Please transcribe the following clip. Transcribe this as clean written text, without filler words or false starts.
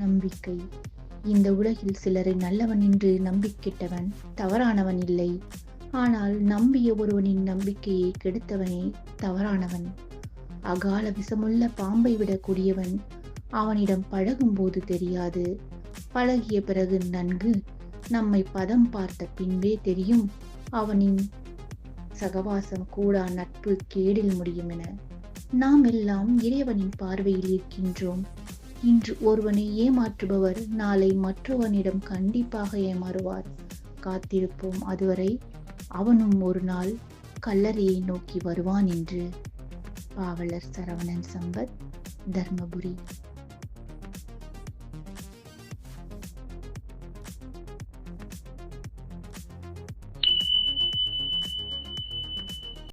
நம்பிக்கை. இந்த உலகில் சிலரை நல்லவன் என்று நம்பிக்கிட்டவன் தவறானவன் இல்லை. ஆனால் நம்பிய ஒருவனின் நம்பிக்கையை கெடுத்தவனே தவறானவன். அகால விஷமுள்ள பாம்பை விட கூடியவன் அவனிடம் பழகும்போது தெரியாது. பழகிய பிறகு நன்கு நம்மை பதம் பார்த்த பின்பே தெரியும் அவனின் சகவாசம் கூடா நட்பு கேடில் முடியும் என. நாம் எல்லாம் இறைவனின் பார்வையில் இருக்கின்றோம். இன்று ஒருவனை ஏமாற்றுபவர் நாளை மற்றவனிடம் கண்டிப்பாக ஏமாறுவார். காத்திருப்போம் அதுவரை. அவனும் ஒரு நாள் கல்லறையை நோக்கி வருவான் என்று. பாவலர் சரவணன் சம்பத், தர்மபுரி.